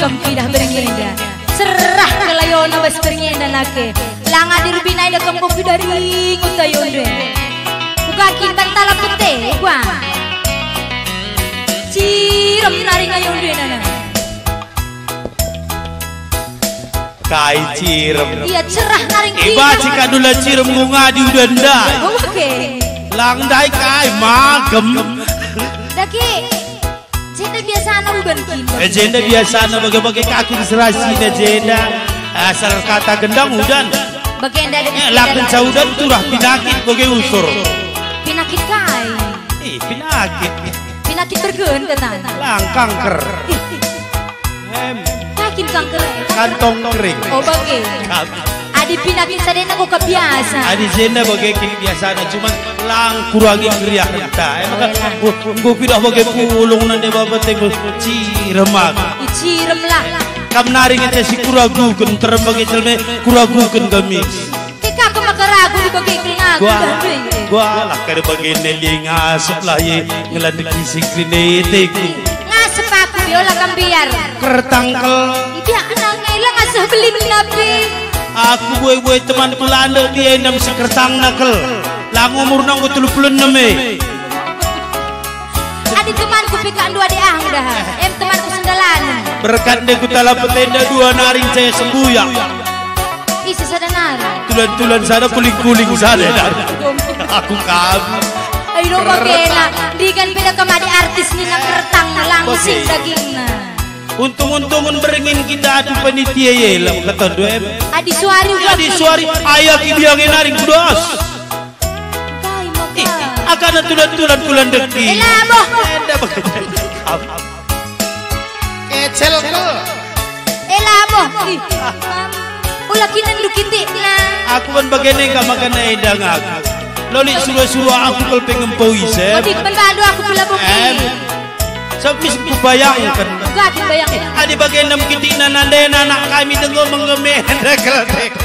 kempidah beringenda. Serah kelayon wes beringenda lake. Langa dirbinai da kempoki dari ngutayonde. Buka kita tala putih gua. Cirem nari ngayonde nana. Kai cirem. Iya cerah naring cirem. Iba cika dula cirem ngadi udandai. Oke. Langdai kai magem. Daki. Jenda biasa anak udan kita. Jenda biasa anak bagai-bagai kaki diserasi na jenda. Asal kata gendang udan. Bagian dari lakin saudan turah pinakit bagai usur. Pinakit kai. Pinakit. Pinakit bergen tenan. Lang kanker. Kakin kanker. Kantong kering. Oh bagai. Adi pinakit sadin aku kebiasa. Adi jenda bagai kini biasa na cuma lang kurangi kriak renta. Gua pindah bagai pulung nanti bapak tengok ciremak. Cirem lah. Kam naring ente si kuragu kun terem bagai celme kuragu kun gamis. Kika aku makaragu di bagai kelingagu. Gua lah kada bagai neling asup lah ye ngelandek kisik krineteku. Ngasep aku biola kambiar. Kertangkel. Ibi anak ngelang ngasah beli nabi. Aku buai teman pelanda dia endam sekertang nakel. Lang umur nang betul puluh neme. Adi temanku pikaan dua diang dah. Temanku sendalan. Berkat de kutala petenda dua naring saya sembuyak. Isi sadana. Tulan-tulan sana kuling-kuling sana. Aku kamu. Ayo bagena. Digan beda kemadi artis ni nak kertang langsing dagingna. Untung-untungun beringin kita adu panitia ye lah kata dua. Adi suari. Adi suari ayah kibiangin naring kudos. Akan tulan-tulan kulan deki. Elaboh. Kecel ke? Elaboh. Ulakinan lukiti na. Aku kan bagian enggak makan edang aku. Loli suruh-suruh aku kalau pengen poise. Odi pembantu aku pula bukti. Sebis ku bayangkan. Gak bayangkan. Adi bagian enam kitinan nandena anak kami dengar mengemeh dekel-dekel.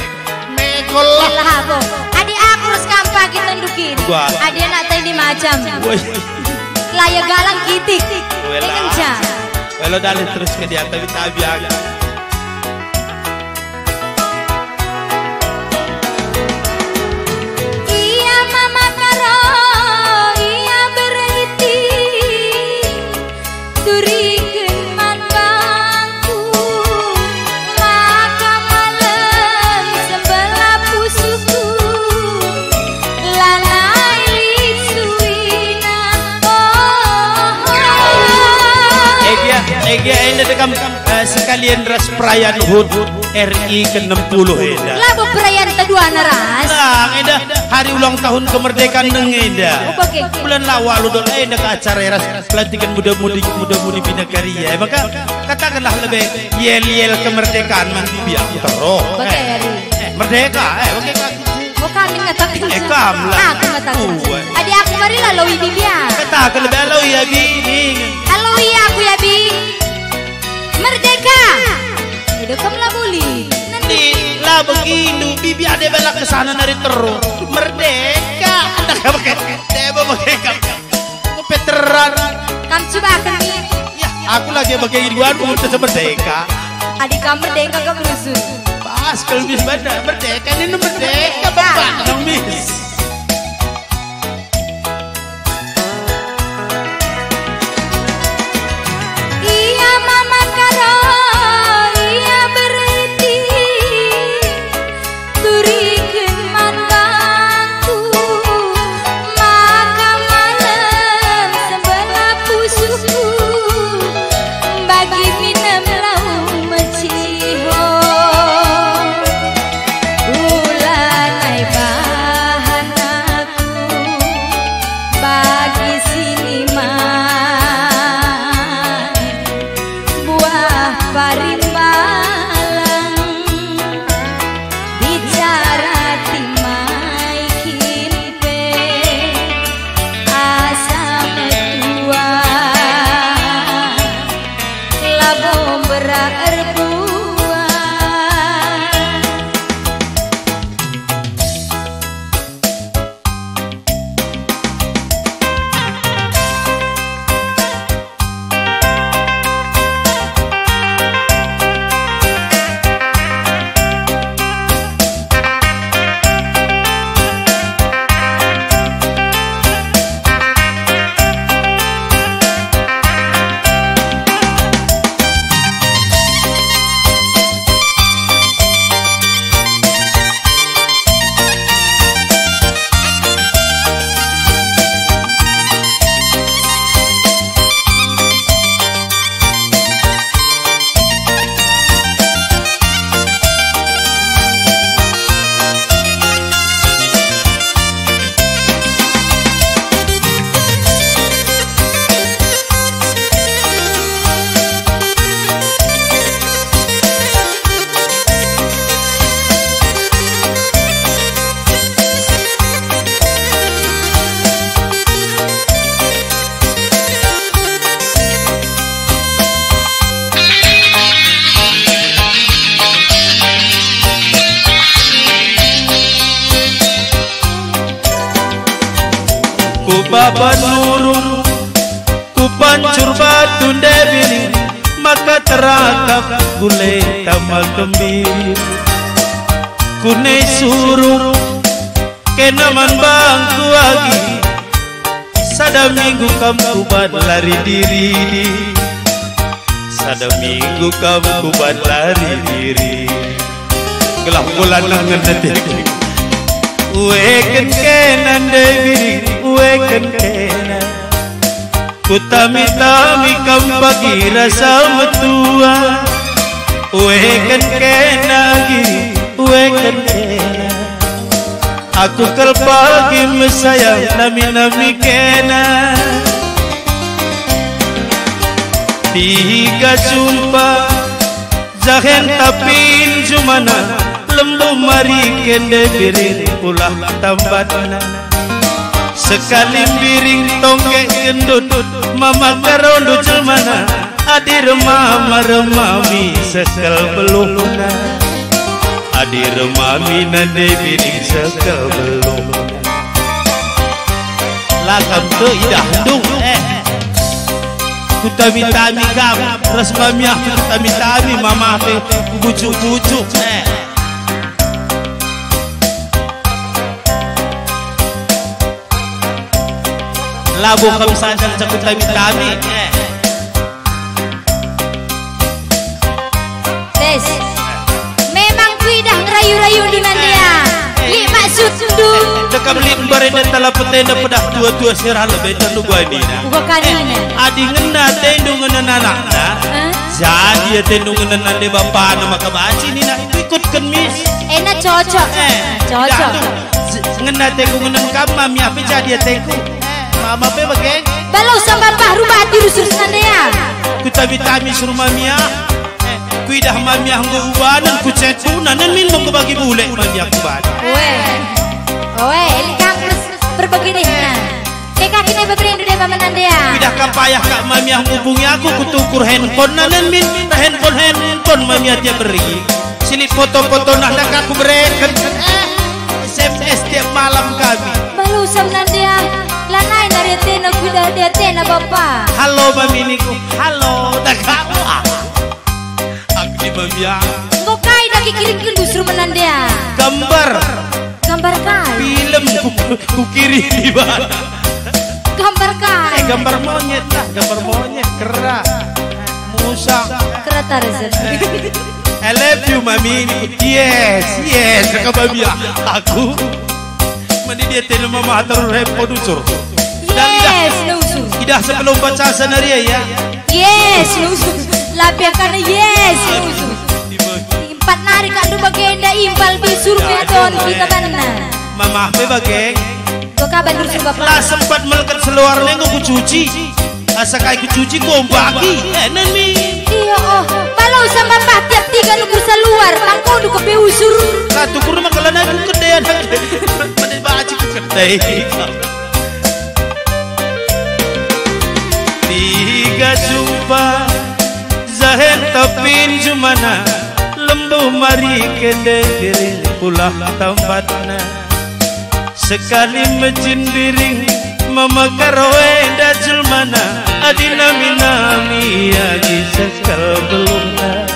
Mekol lah. Elaboh. Adi aku harus kampang kita ndukin. Adi anak tadi macam. Layak galang kitik. Kencang. Kalau dalih terus ke dia tapi tak biar. Iya mama karo, iya berhenti. Turikan mataku, maka malam sebelah pusuku. Lalai lisuina, Ega ini dekam sekalian ras perayaan HUT RI ke-60 eda. Labu perayaan kedua naras. Nah, eda hari ulang tahun kemerdekaan neng eda. Bulan lawa lu dol eda ke acara ras pelantikan muda-mudi bina karya. Maka katakanlah lebih yel-yel kemerdekaan mandi biar terus. Merdeka, Bukan mengatakan. Kamlah. Aku mengatakan. Adik aku mari lalu ini dia. Katakan lebih lalu ya bi. Halo iya aku ya bi. Merdeka. Hidup kamu buli. Nanti lah begini bibi ada bela kesana nari terus. Merdeka. Anak pakai debo pakai kepeteran. Kamu coba akan bi. Ya aku lagi pakai dua untuk merdeka. Adik kamu merdeka kamu rusuh. Pas kalau bis benda merdeka ini merdeka bapak dong bis. Iya mama karo, iya berhenti. Turikan mataku, maka malam sebelah pusuku. Bagi minum lau meciho. Ulanai bahan baban nurung ku pancur batu debiring maka terakap gulai tamal kembir kune suruh kenaman bangku lagi sada minggu kamu buat lari diri sada minggu kamu buat lari diri kelah bulan nangan detik weken kenan debiring weken kenan kutami-tami kam bagi rasa metua weken kenagi weken kena aku kelpagi mesayang nami-nami kena tiga jumpa jahen tapin jumana lembu mari kende biring pulah tambatna sekali biring tongke gendut mama karondo jelmana adir mama remami sekal belumna adir mami nade biring sekal belumna lakam tu idah dung kutami-tami kam ras mamiah kutami-tami mama pe bujuk-bujuk labu kami sadar cakut kami Des memang kuidah ngerayu-rayu dunan dia ini maksud du dekam limbar ini telah petenda pedah dua-dua serah lebih tentu gua ini buka kanina adi ngena tendu ngena anak-anak jadi tendu ngena nande bapak nama kebaci ini nak ikut kemis enak cocok cocok ngena tengu ngena kamam ya apa jadi tengu mama pe bageng balau sama bapak rumah dirusur sandean ku tabi-tabi suruh mamia ku idah mamia nggo ubanan ku cetuna nan min mong bagi bule mamia ku ban oe ini kang berbagi deh kek kini berbeda deh mama nandea idah kapayah kak mamia ngubungi aku ku tukur handphone nan min handphone mamia dia beri silip foto-foto nak aku bereken SMS tiap malam kami balau sama nandea lanai dari tena kuda dia tena bapa. Halo mami niku, halo tak apa. Agni mamia. Kau kai dah kirim ke busur menandea. Gambar kai. Film ku kiri di bawah. Gambar kai. Gambar monyet lah, gambar monyet kera. Musa. Kera rezeki. I love you mami niku. Yes, kak mamia. Aku mandi dia tena mama taruh handphone ucur. Yes, nusu. Idah sebelum baca senario ya. Yes, nusu. Lapiakan yes, nusu. Empat nari kan du bagenda impal bisur beton kita banana. Mama be bageng. Kau kabar rusuk bapak. Lah sempat melekat seluar lengo ku cuci. Asa kai ku cuci ku bagi. Enak mi. Iya kalau sama bapak tiap tiga nuku seluar, mangkau nuku beusur. Lah tukur makalan aku kedean. Pada baca kedai. Tiga jumpa zahen tapin jumana lembu mari kende biring pulah tambatna sekali mejin biring mama karowe da jelmana adina minami agi sekal belumna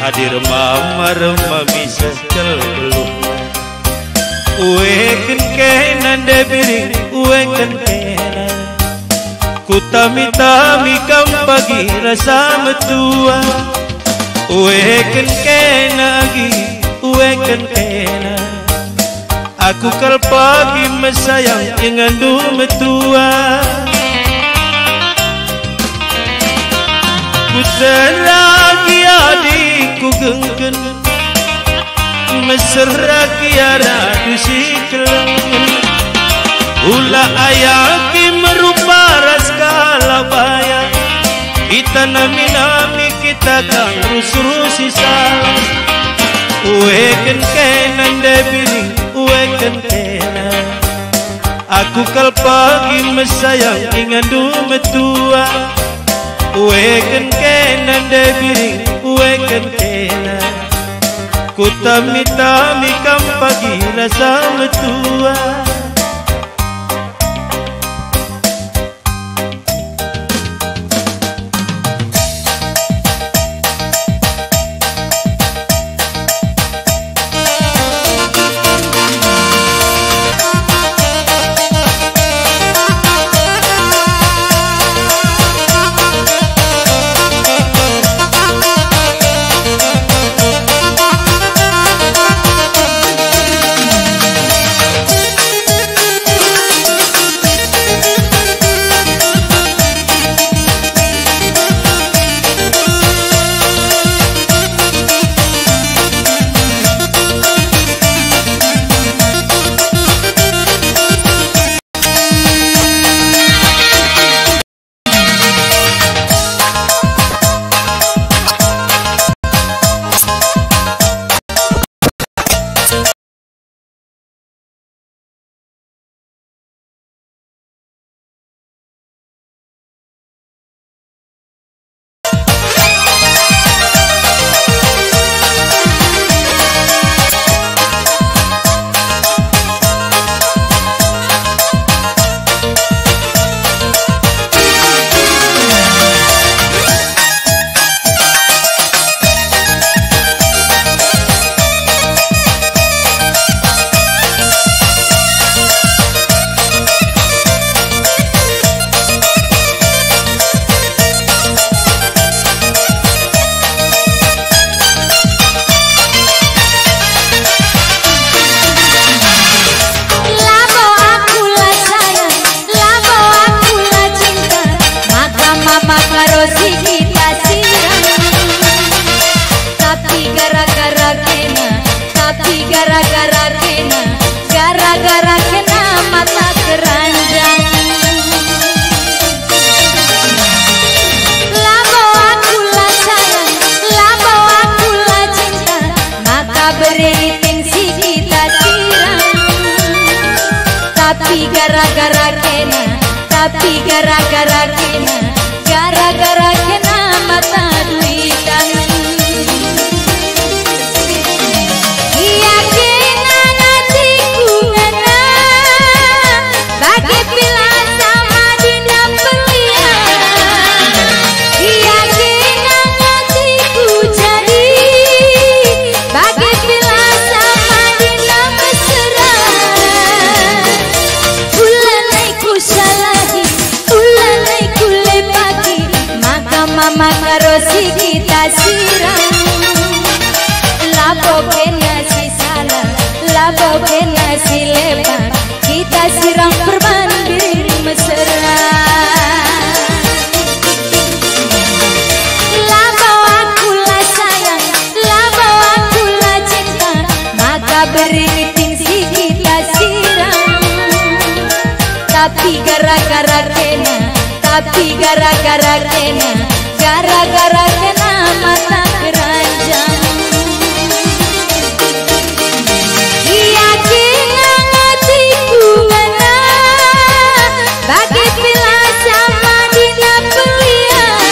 hadir mama remami sekal belumna uweken kenan de biring uweken kenan kutami-tami kam bagi rasa metua uweken kenagi uweken kena aku kalpagi mesayang ingandu metua kuteragi adikku genggen meseraki ara dusiklengen ula ayaki merupa raskala baya kita nami-nami kita kang rus-rusi salah uweken kenan debiring uweken kenan aku kalpagi mesayang ingandu metua uweken kenan debiring uweken kenan kutami-tami kam pagi rasa metua gara-gara kena, gara-gara kena mata keranjang. Labo aku lah sayang, labo aku lah cinta, maka beriting si kita siram. Tapi gara-gara kena, tapi gara-gara kena, gara-gara kena mata duitan. Iya kena hatiku ngena, bagai pila sama dina pelian. Iya kena hatiku jadi, bagai pila sama dina mesra. Ulanai ku salahi, ulanai ku lepaki, maka mama karosi kita siram. Labo kena si salah, labo kena si lepak, kita siram berbanding mesra. Labo aku lah sayang, labo aku lah cinta, maka beriting si kita siram. Tapi gara-gara kena, tapi gara-gara kena, gara-gara kena mata keranjang. Iya kena hatiku ngena, bagai pila sama dina pelian.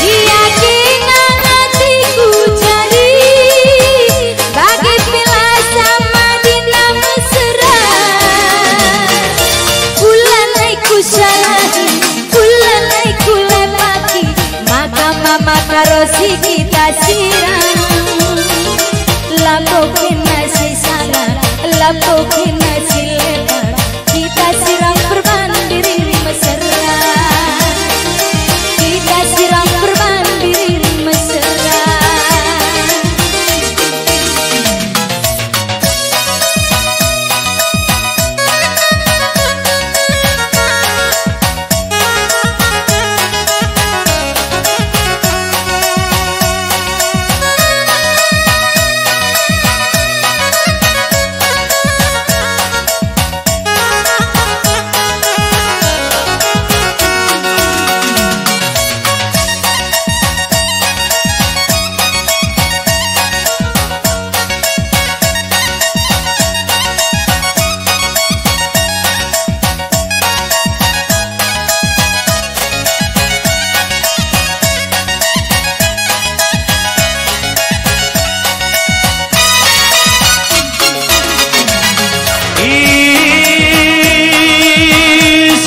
Iya kena hatiku jadi, bagai pila sama dina mesra. Ulanai ku salahi, ulanai ku lepaki, maka mama karosi kita siram. Labo kena si salah, labo kena si lepak, kita siram berbanding mesra. Kita siram berbanding mesra.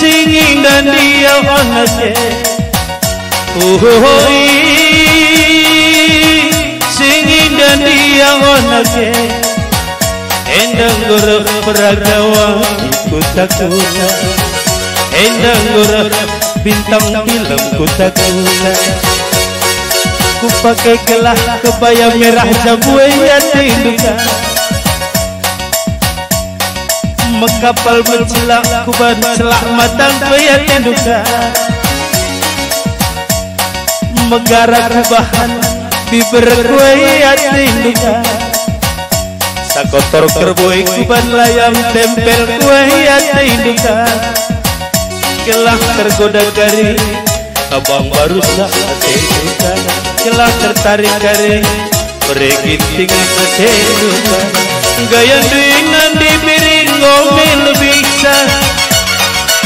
Singing dan dia onake, singing dan dia onake, endang guruf peragawa kuta-kuta, endang guruf bintang film kuta-kuta. Ku pakai gelah kebaya merah jabue ya tinduka, mekapal mencelak kuban celak matang kebaya tinduka. Megara kubahan biber kue ya tinduka, sakotor kerboi kuban layam tempel kue ya tinduka. Gelah tergoda kari abang baru sahaja, gelah tertarik kari pergi tinggal sahaja. Gaya dengan dibiring ngomel bisa,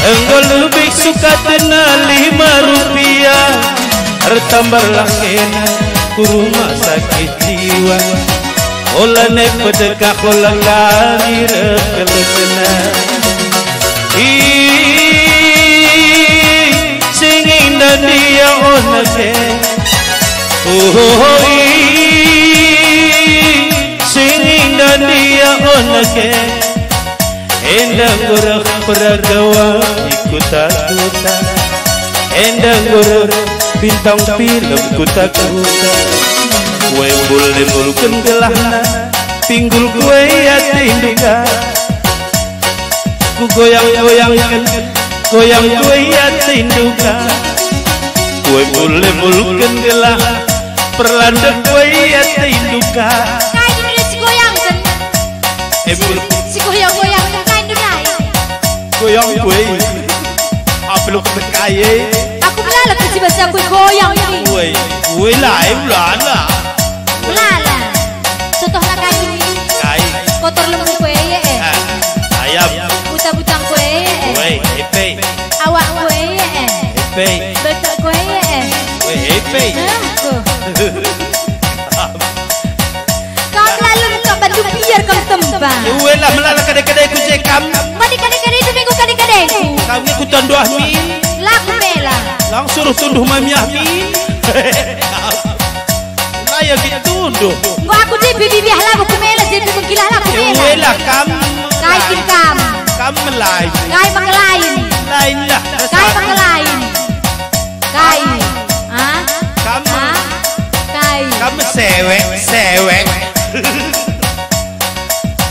enggol lebih suka tenang 5 rupiah. Tertambarlah kena ku rumah sakit jiwa, olah naik pedekah olah lahir kelesena. Singing dan dia onake, singing dan dia onake, endang guruf peragawa ikuta-kuta, endang guruf bintang film kuta-kuta. Kue boleh mulken gelahna, pinggul kue ya tinduka. Ku goyang-goyangkan, goyang kue ya tinduka. Kue boleh mulken gelah, perlandek kue ya tinduka. Kayak gini goyangkan goyang gue. Apa lu kaya? Aku belala kecil bahasa aku goyang ini. Gue lah, belala. Belala. Contoh nak kain. Kain. Kotor lembu gue ya. Ayam. Butang-butang gue ya. Gue, epe. Awak gue ya. Epe. Betul gue ya. Gue epe. Kau lalu kau bantu biar kau tembang. Gue lah melala kadang-kadang aku cekam. Mandi kadang-kadang itu minggu kadang-kadang. Kau ngikutan doa min. Laku bela. Langsung suruh tunduh mami min. Saya gitu tunduh. Gua aku jadi bibi lah aku mela jadi mengkilah lah aku mela. Gue lah kam. Kaitin kam. Kam lain. Kai pakai lain. Lain lah. Kai pakai lain. Kai. Hah? Kam. Kai. Kamu sewek.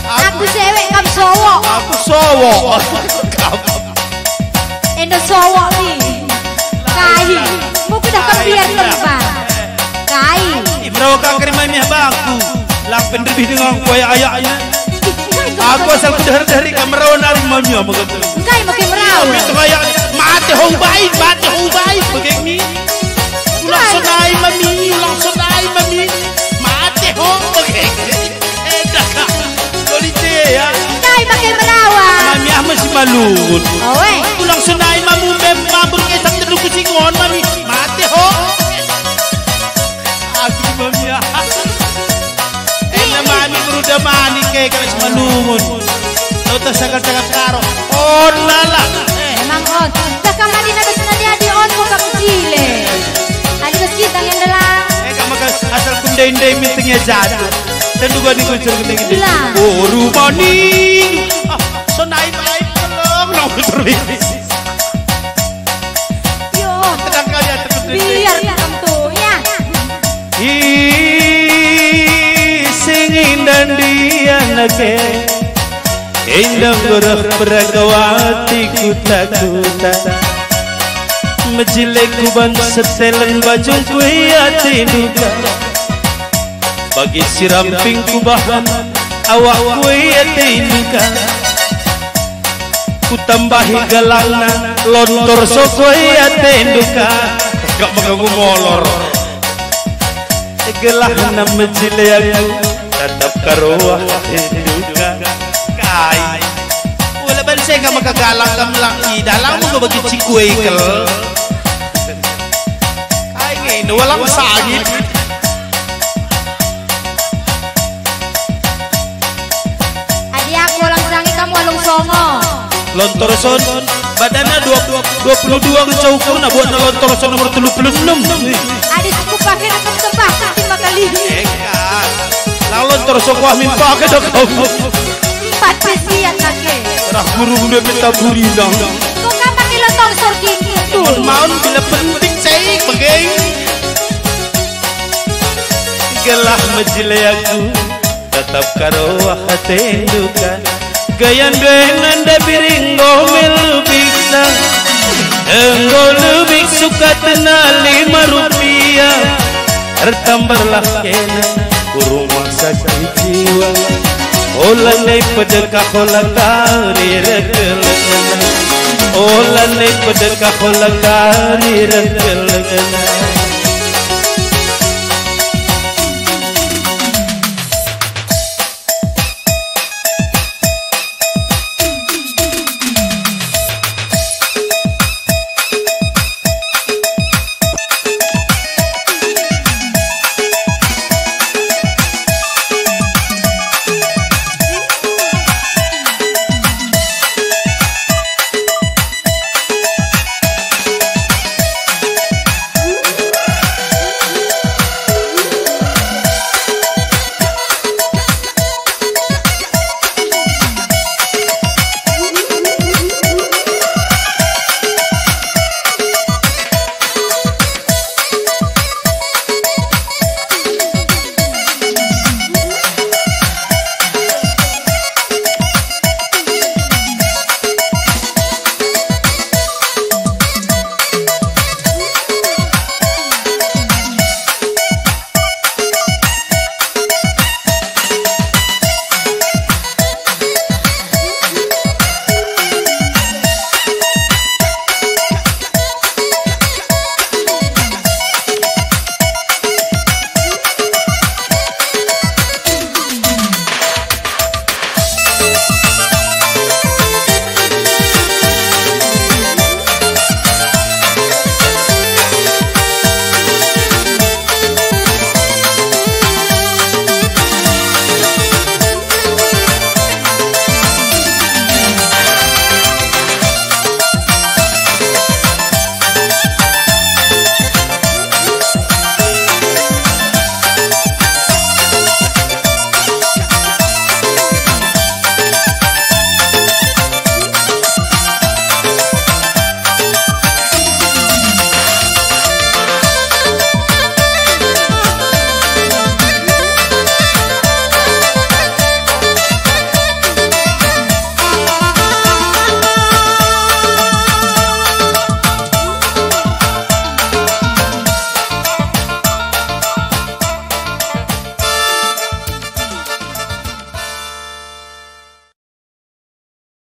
Aku sewek kamu sowok. Aku sowok. Kamu. Endo sowok nih. Kai. Mau kudah kau biar tembang. Kai. Ibrahim kau kirim mami abangku. Lapen lebih dengan kue ayahnya. Aku asal dari kamera nari mami apa kata? Kai makin merawat. Itu kayak mati hong baik begini. Ulang sonai mami. Mati hong begini. Dah kak. Kolite ya. Kai makin merawat. Mami masih malu. Oh weh. Ulang sonai mamu mabur kesak terus kucingon mami. Mati hong. Aku mami ya. Mami berudah mani kayak kalau cuma lungun. Nota sangat karo. On lala. Emang on. Dah kamari naga sengaja di on kok kamu cile. Adi meski tangan dalam. Kamu asal kundai meetingnya jatuh. Dan juga nih kuncur gede. Oh rumah nih. So naik belum. Nongol terus. Yo. Tenang kali ya terus. Biar kamu tuh ya. Singin dan dia nake indang gorah beragawati kuta Majilek kuban setelan bajung kuyati duka Bagi siramping kubahan awak kuyati duka Kutambahi galana lontor sokuyati duka Gak mengganggu molor Gelah nama jiliaku tetap karuah juga kai. Wala ban saya gak makagalang kamlaki dalam mo bagi cikwe kel. Kai ngayon walang sagit. Adi aku walang sangi kamu walong songo. Lontor son badannya 22 ngecaukur na buat na lontor son nomor 36. Adi aku pakai nak tembak 5 kali. Lalu terus aku amin pakai dah kau. 4 pesian lagi. Dah burung dia minta buridang. Kau kan pakai lontong sorking itu. Mau bila penting saya bagai. Gelah majile aku tetap karuah tendukan. Gayan dengan da biringo milbikna. Enggol lebih suka tenal 5 rupiah. Tertambarlah kena rumah sakit jiwa. Olanai pedekah olakari rekelana. Olanai pedekah olakari rekelana.